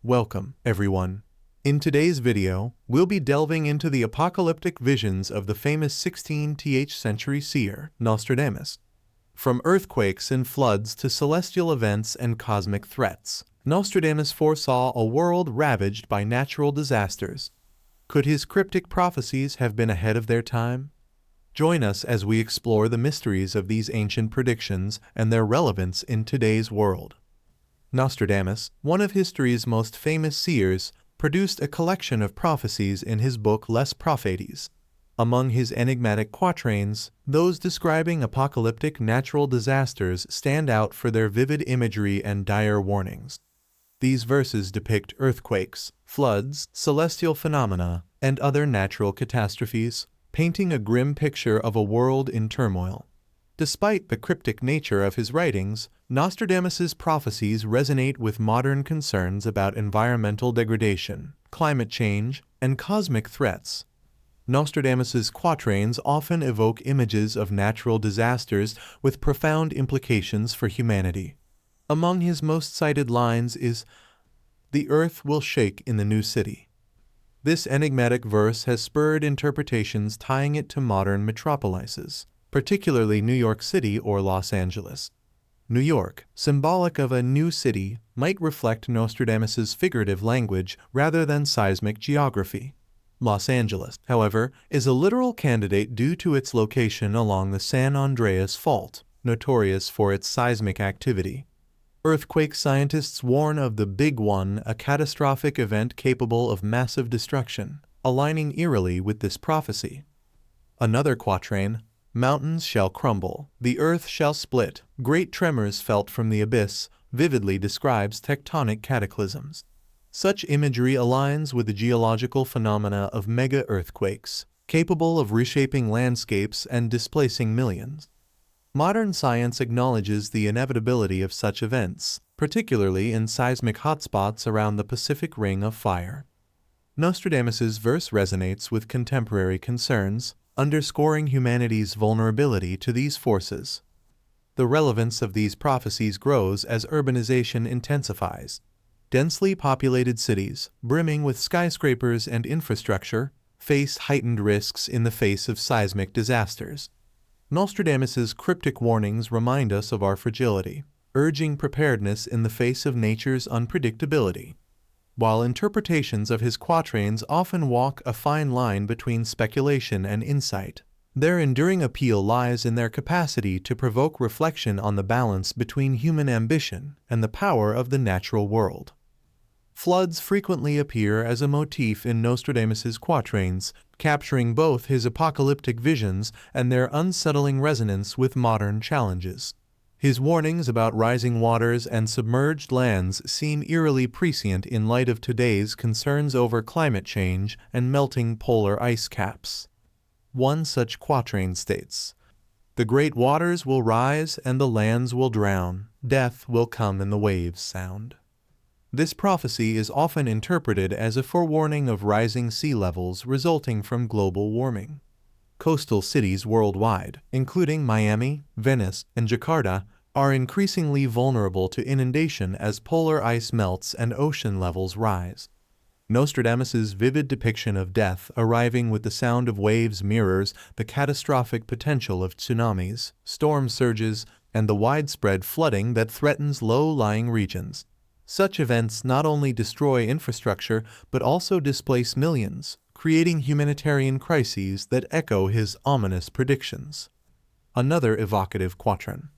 Welcome, everyone. In today's video, we'll be delving into the apocalyptic visions of the famous 16th century seer, Nostradamus. From earthquakes and floods to celestial events and cosmic threats, Nostradamus foresaw a world ravaged by natural disasters. Could his cryptic prophecies have been ahead of their time? Join us as we explore the mysteries of these ancient predictions and their relevance in today's world. Nostradamus, one of history's most famous seers, produced a collection of prophecies in his book Les Prophecies. Among his enigmatic quatrains, those describing apocalyptic natural disasters stand out for their vivid imagery and dire warnings. These verses depict earthquakes, floods, celestial phenomena, and other natural catastrophes, painting a grim picture of a world in turmoil. Despite the cryptic nature of his writings, Nostradamus's prophecies resonate with modern concerns about environmental degradation, climate change, and cosmic threats. Nostradamus's quatrains often evoke images of natural disasters with profound implications for humanity. Among his most cited lines is, "The earth will shake in the new city." This enigmatic verse has spurred interpretations tying it to modern metropolises, particularly New York City or Los Angeles. New York, symbolic of a new city, might reflect Nostradamus's figurative language rather than seismic geography. Los Angeles, however, is a literal candidate due to its location along the San Andreas Fault, notorious for its seismic activity. Earthquake scientists warn of the Big One, a catastrophic event capable of massive destruction, aligning eerily with this prophecy. Another quatrain, "Mountains shall crumble, the earth shall split, great tremors felt from the abyss," vividly describes tectonic cataclysms. Such imagery aligns with the geological phenomena of mega-earthquakes, capable of reshaping landscapes and displacing millions. Modern science acknowledges the inevitability of such events, particularly in seismic hotspots around the Pacific Ring of Fire. Nostradamus's verse resonates with contemporary concerns, underscoring humanity's vulnerability to these forces. The relevance of these prophecies grows as urbanization intensifies. Densely populated cities, brimming with skyscrapers and infrastructure, face heightened risks in the face of seismic disasters. Nostradamus's cryptic warnings remind us of our fragility, urging preparedness in the face of nature's unpredictability. While interpretations of his quatrains often walk a fine line between speculation and insight, their enduring appeal lies in their capacity to provoke reflection on the balance between human ambition and the power of the natural world. Floods frequently appear as a motif in Nostradamus's quatrains, capturing both his apocalyptic visions and their unsettling resonance with modern challenges. His warnings about rising waters and submerged lands seem eerily prescient in light of today's concerns over climate change and melting polar ice caps. One such quatrain states, "The great waters will rise and the lands will drown, death will come in the waves' sound." This prophecy is often interpreted as a forewarning of rising sea levels resulting from global warming. Coastal cities worldwide, including Miami, Venice, and Jakarta, are increasingly vulnerable to inundation as polar ice melts and ocean levels rise. Nostradamus's vivid depiction of death arriving with the sound of waves mirrors the catastrophic potential of tsunamis, storm surges, and the widespread flooding that threatens low-lying regions. Such events not only destroy infrastructure but also displace millions, creating humanitarian crises that echo his ominous predictions. Another evocative quatrain,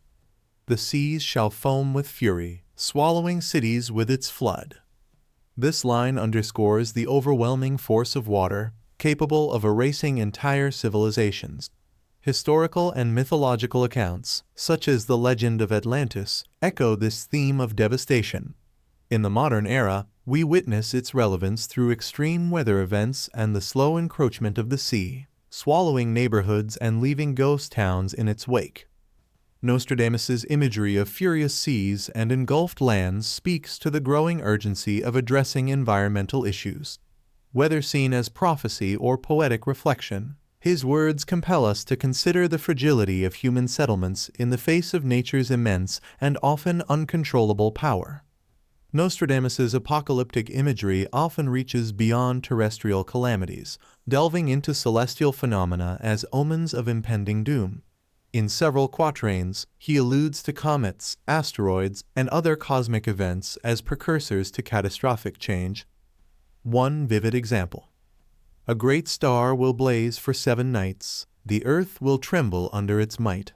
"The seas shall foam with fury, swallowing cities with its flood." This line underscores the overwhelming force of water, capable of erasing entire civilizations. Historical and mythological accounts, such as the legend of Atlantis, echo this theme of devastation. In the modern era, we witness its relevance through extreme weather events and the slow encroachment of the sea, swallowing neighborhoods and leaving ghost towns in its wake. Nostradamus's imagery of furious seas and engulfed lands speaks to the growing urgency of addressing environmental issues. Whether seen as prophecy or poetic reflection, his words compel us to consider the fragility of human settlements in the face of nature's immense and often uncontrollable power. Nostradamus's apocalyptic imagery often reaches beyond terrestrial calamities, delving into celestial phenomena as omens of impending doom. In several quatrains, he alludes to comets, asteroids, and other cosmic events as precursors to catastrophic change. One vivid example. A great star will blaze for 7 nights, the earth will tremble under its might.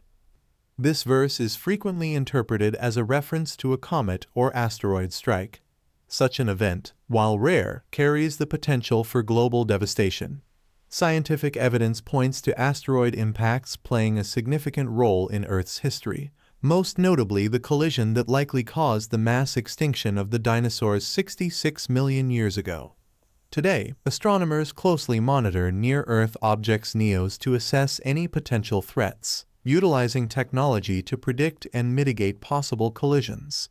This verse is frequently interpreted as a reference to a comet or asteroid strike. Such an event, while rare, carries the potential for global devastation. Scientific evidence points to asteroid impacts playing a significant role in Earth's history, most notably the collision that likely caused the mass extinction of the dinosaurs 66 million years ago. Today, astronomers closely monitor near-Earth objects (NEOs) to assess any potential threats, utilizing technology to predict and mitigate possible collisions.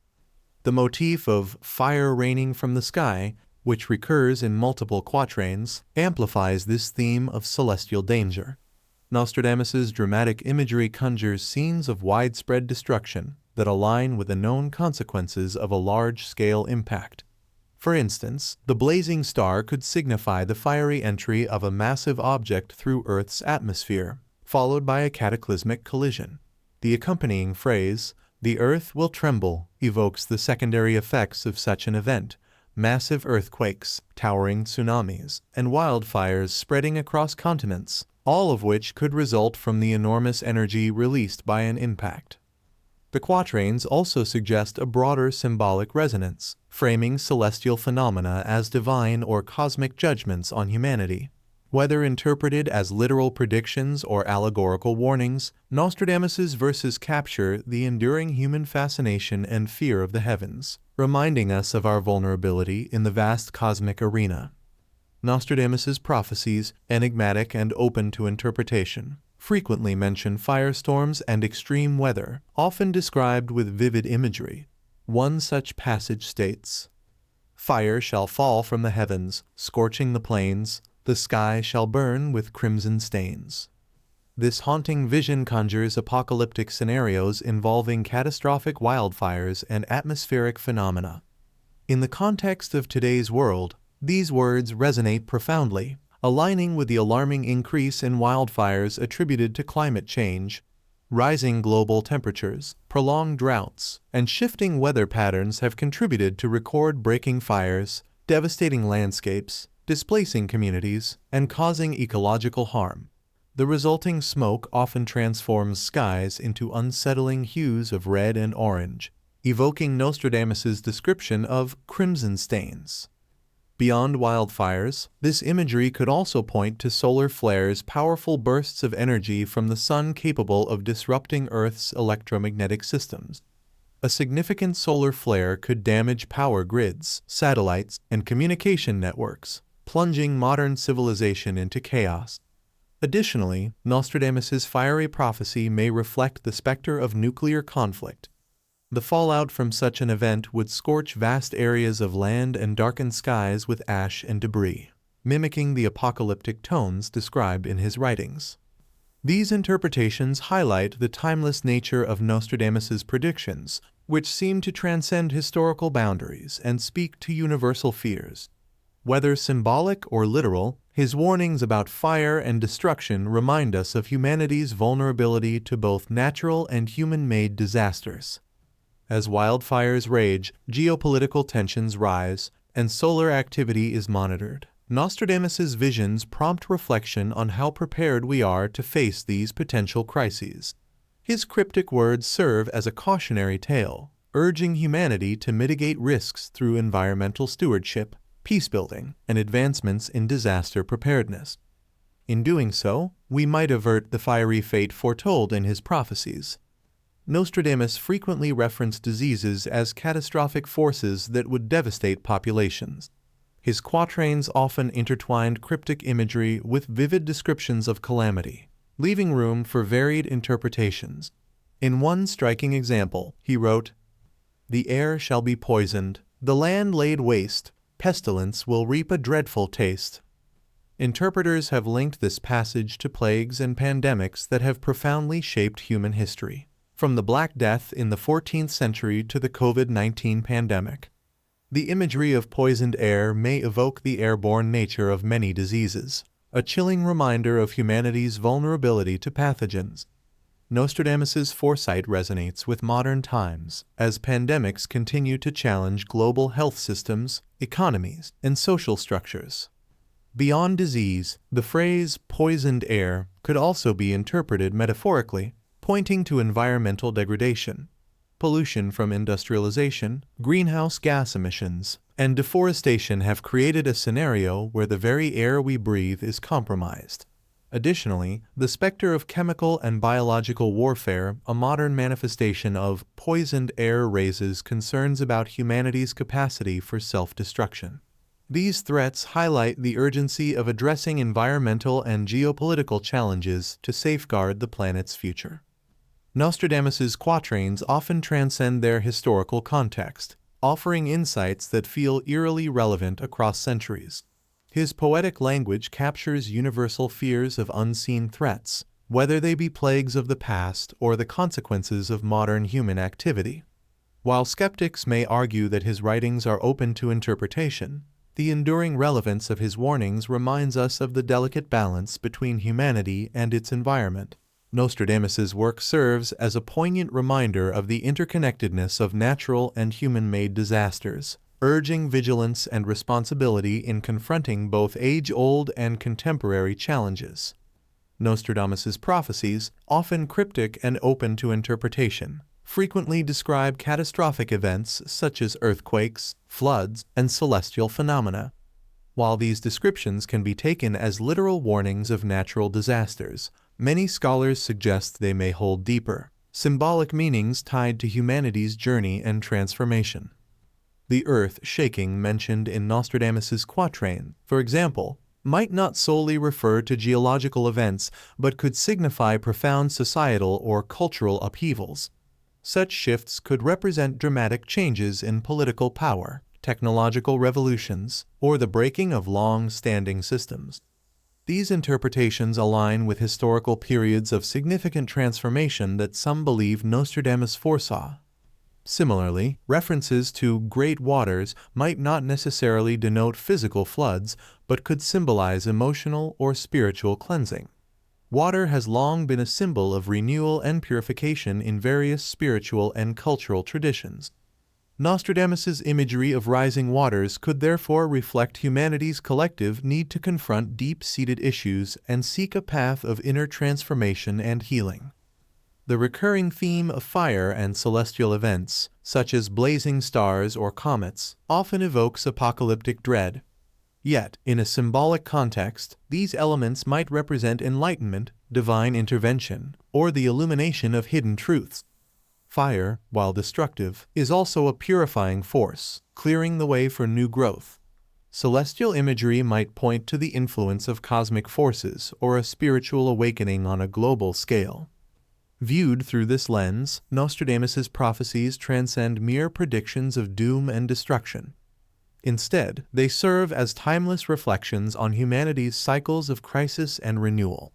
The motif of fire raining from the sky, which recurs in multiple quatrains, amplifies this theme of celestial danger. Nostradamus's dramatic imagery conjures scenes of widespread destruction that align with the known consequences of a large-scale impact. For instance, the blazing star could signify the fiery entry of a massive object through Earth's atmosphere, followed by a cataclysmic collision. The accompanying phrase, "The earth will tremble," evokes the secondary effects of such an event: massive earthquakes, towering tsunamis, and wildfires spreading across continents, all of which could result from the enormous energy released by an impact. The quatrains also suggest a broader symbolic resonance, framing celestial phenomena as divine or cosmic judgments on humanity. Whether interpreted as literal predictions or allegorical warnings, Nostradamus's verses capture the enduring human fascination and fear of the heavens, reminding us of our vulnerability in the vast cosmic arena. Nostradamus's prophecies, enigmatic and open to interpretation, frequently mention firestorms and extreme weather, often described with vivid imagery. One such passage states, "Fire shall fall from the heavens, scorching the plains. The sky shall burn with crimson stains." This haunting vision conjures apocalyptic scenarios involving catastrophic wildfires and atmospheric phenomena. In the context of today's world, these words resonate profoundly, aligning with the alarming increase in wildfires attributed to climate change. Rising global temperatures, prolonged droughts, and shifting weather patterns have contributed to record-breaking fires, devastating landscapes, displacing communities, and causing ecological harm. The resulting smoke often transforms skies into unsettling hues of red and orange, evoking Nostradamus's description of crimson stains. Beyond wildfires, this imagery could also point to solar flares, powerful bursts of energy from the sun capable of disrupting Earth's electromagnetic systems. A significant solar flare could damage power grids, satellites, and communication networks, plunging modern civilization into chaos. Additionally, Nostradamus's fiery prophecy may reflect the specter of nuclear conflict. The fallout from such an event would scorch vast areas of land and darken skies with ash and debris, mimicking the apocalyptic tones described in his writings. These interpretations highlight the timeless nature of Nostradamus's predictions, which seem to transcend historical boundaries and speak to universal fears. Whether symbolic or literal, his warnings about fire and destruction remind us of humanity's vulnerability to both natural and human-made disasters. As wildfires rage, geopolitical tensions rise, and solar activity is monitored, Nostradamus's visions prompt reflection on how prepared we are to face these potential crises. His cryptic words serve as a cautionary tale, urging humanity to mitigate risks through environmental stewardship, peacebuilding, and advancements in disaster preparedness. In doing so, we might avert the fiery fate foretold in his prophecies. Nostradamus frequently referenced diseases as catastrophic forces that would devastate populations. His quatrains often intertwined cryptic imagery with vivid descriptions of calamity, leaving room for varied interpretations. In one striking example, he wrote, "The air shall be poisoned, the land laid waste, pestilence will reap a dreadful taste." Interpreters have linked this passage to plagues and pandemics that have profoundly shaped human history, from the Black Death in the 14th century to the COVID-19 pandemic. The imagery of poisoned air may evoke the airborne nature of many diseases, a chilling reminder of humanity's vulnerability to pathogens. Nostradamus's foresight resonates with modern times as pandemics continue to challenge global health systems, economies, and social structures. Beyond disease, the phrase poisoned air could also be interpreted metaphorically, pointing to environmental degradation. Pollution from industrialization, greenhouse gas emissions, and deforestation have created a scenario where the very air we breathe is compromised. Additionally, the specter of chemical and biological warfare, a modern manifestation of poisoned air, raises concerns about humanity's capacity for self-destruction. These threats highlight the urgency of addressing environmental and geopolitical challenges to safeguard the planet's future. Nostradamus's quatrains often transcend their historical context, offering insights that feel eerily relevant across centuries. His poetic language captures universal fears of unseen threats, whether they be plagues of the past or the consequences of modern human activity. While skeptics may argue that his writings are open to interpretation, the enduring relevance of his warnings reminds us of the delicate balance between humanity and its environment. Nostradamus's work serves as a poignant reminder of the interconnectedness of natural and human-made disasters, urging vigilance and responsibility in confronting both age-old and contemporary challenges. Nostradamus's prophecies, often cryptic and open to interpretation, frequently describe catastrophic events such as earthquakes, floods, and celestial phenomena. While these descriptions can be taken as literal warnings of natural disasters, many scholars suggest they may hold deeper, symbolic meanings tied to humanity's journey and transformation. The earth shaking mentioned in Nostradamus's quatrain, for example, might not solely refer to geological events but could signify profound societal or cultural upheavals. Such shifts could represent dramatic changes in political power, technological revolutions, or the breaking of long-standing systems. These interpretations align with historical periods of significant transformation that some believe Nostradamus foresaw. Similarly, references to great waters might not necessarily denote physical floods, but could symbolize emotional or spiritual cleansing. Water has long been a symbol of renewal and purification in various spiritual and cultural traditions. Nostradamus's imagery of rising waters could therefore reflect humanity's collective need to confront deep-seated issues and seek a path of inner transformation and healing. The recurring theme of fire and celestial events, such as blazing stars or comets, often evokes apocalyptic dread. Yet, in a symbolic context, these elements might represent enlightenment, divine intervention, or the illumination of hidden truths. Fire, while destructive, is also a purifying force, clearing the way for new growth. Celestial imagery might point to the influence of cosmic forces or a spiritual awakening on a global scale. Viewed through this lens, Nostradamus's prophecies transcend mere predictions of doom and destruction. Instead, they serve as timeless reflections on humanity's cycles of crisis and renewal.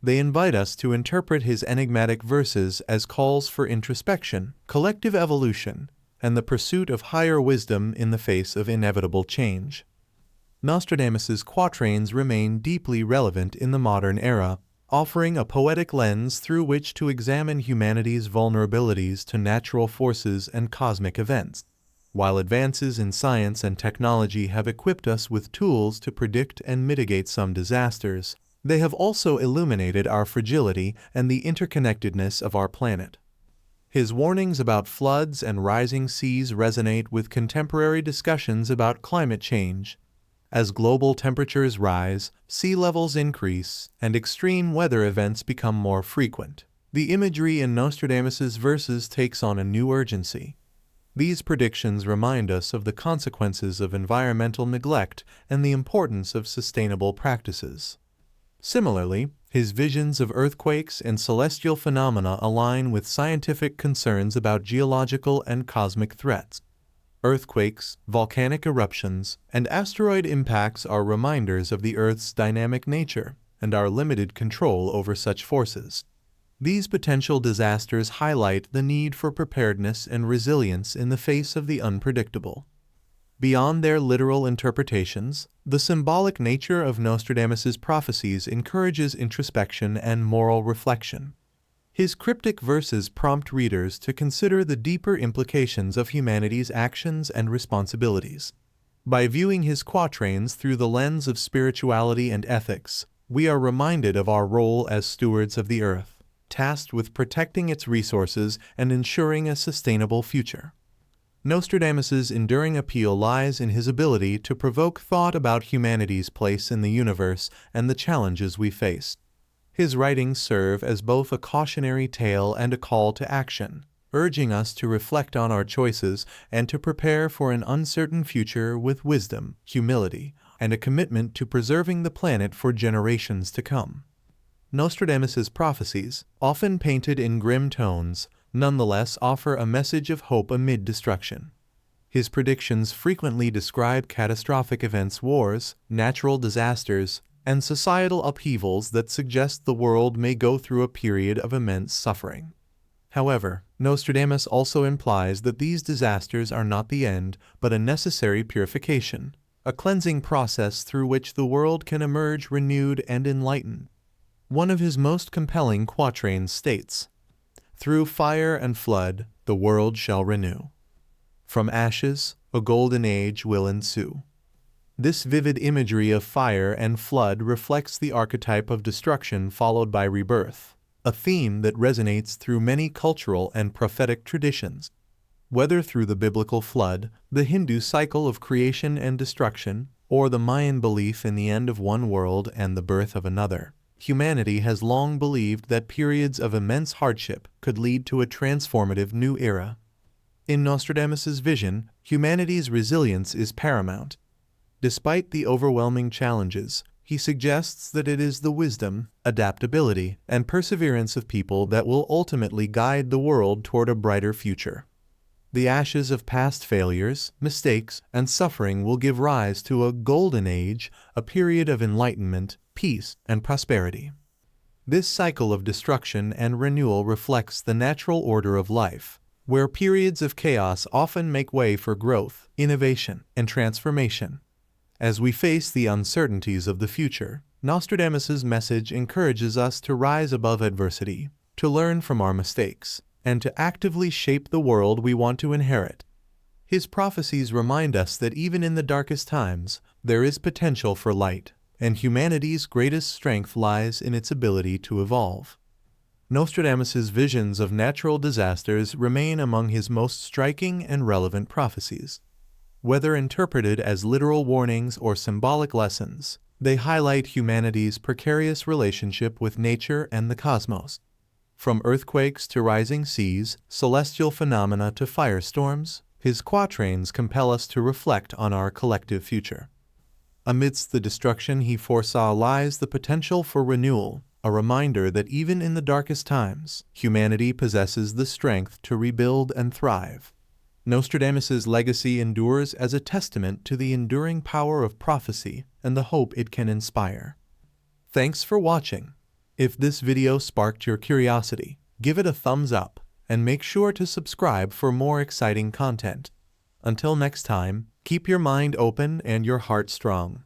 They invite us to interpret his enigmatic verses as calls for introspection, collective evolution, and the pursuit of higher wisdom in the face of inevitable change. Nostradamus's quatrains remain deeply relevant in the modern era, offering a poetic lens through which to examine humanity's vulnerabilities to natural forces and cosmic events. While advances in science and technology have equipped us with tools to predict and mitigate some disasters, they have also illuminated our fragility and the interconnectedness of our planet. His warnings about floods and rising seas resonate with contemporary discussions about climate change. As global temperatures rise, sea levels increase, and extreme weather events become more frequent, the imagery in Nostradamus's verses takes on a new urgency. These predictions remind us of the consequences of environmental neglect and the importance of sustainable practices. Similarly, his visions of earthquakes and celestial phenomena align with scientific concerns about geological and cosmic threats. Earthquakes, volcanic eruptions, and asteroid impacts are reminders of the Earth's dynamic nature and our limited control over such forces. These potential disasters highlight the need for preparedness and resilience in the face of the unpredictable. Beyond their literal interpretations, the symbolic nature of Nostradamus's prophecies encourages introspection and moral reflection. His cryptic verses prompt readers to consider the deeper implications of humanity's actions and responsibilities. By viewing his quatrains through the lens of spirituality and ethics, we are reminded of our role as stewards of the earth, tasked with protecting its resources and ensuring a sustainable future. Nostradamus's enduring appeal lies in his ability to provoke thought about humanity's place in the universe and the challenges we face. His writings serve as both a cautionary tale and a call to action, urging us to reflect on our choices and to prepare for an uncertain future with wisdom, humility, and a commitment to preserving the planet for generations to come. Nostradamus's prophecies, often painted in grim tones, nonetheless offer a message of hope amid destruction. His predictions frequently describe catastrophic events, wars, natural disasters, and societal upheavals that suggest the world may go through a period of immense suffering. However, Nostradamus also implies that these disasters are not the end, but a necessary purification, a cleansing process through which the world can emerge renewed and enlightened. One of his most compelling quatrains states, "Through fire and flood, the world shall renew. From ashes, a golden age will ensue." This vivid imagery of fire and flood reflects the archetype of destruction followed by rebirth, a theme that resonates through many cultural and prophetic traditions. Whether through the biblical flood, the Hindu cycle of creation and destruction, or the Mayan belief in the end of one world and the birth of another, humanity has long believed that periods of immense hardship could lead to a transformative new era. In Nostradamus's vision, humanity's resilience is paramount. Despite the overwhelming challenges, he suggests that it is the wisdom, adaptability, and perseverance of people that will ultimately guide the world toward a brighter future. The ashes of past failures, mistakes, and suffering will give rise to a golden age, a period of enlightenment, peace, and prosperity. This cycle of destruction and renewal reflects the natural order of life, where periods of chaos often make way for growth, innovation, and transformation. As we face the uncertainties of the future, Nostradamus's message encourages us to rise above adversity, to learn from our mistakes, and to actively shape the world we want to inherit. His prophecies remind us that even in the darkest times, there is potential for light, and humanity's greatest strength lies in its ability to evolve. Nostradamus's visions of natural disasters remain among his most striking and relevant prophecies. Whether interpreted as literal warnings or symbolic lessons, they highlight humanity's precarious relationship with nature and the cosmos. From earthquakes to rising seas, celestial phenomena to firestorms, his quatrains compel us to reflect on our collective future. Amidst the destruction he foresaw lies the potential for renewal, a reminder that even in the darkest times, humanity possesses the strength to rebuild and thrive. Nostradamus's legacy endures as a testament to the enduring power of prophecy and the hope it can inspire. Thanks for watching. If this video sparked your curiosity, give it a thumbs up and make sure to subscribe for more exciting content. Until next time, keep your mind open and your heart strong.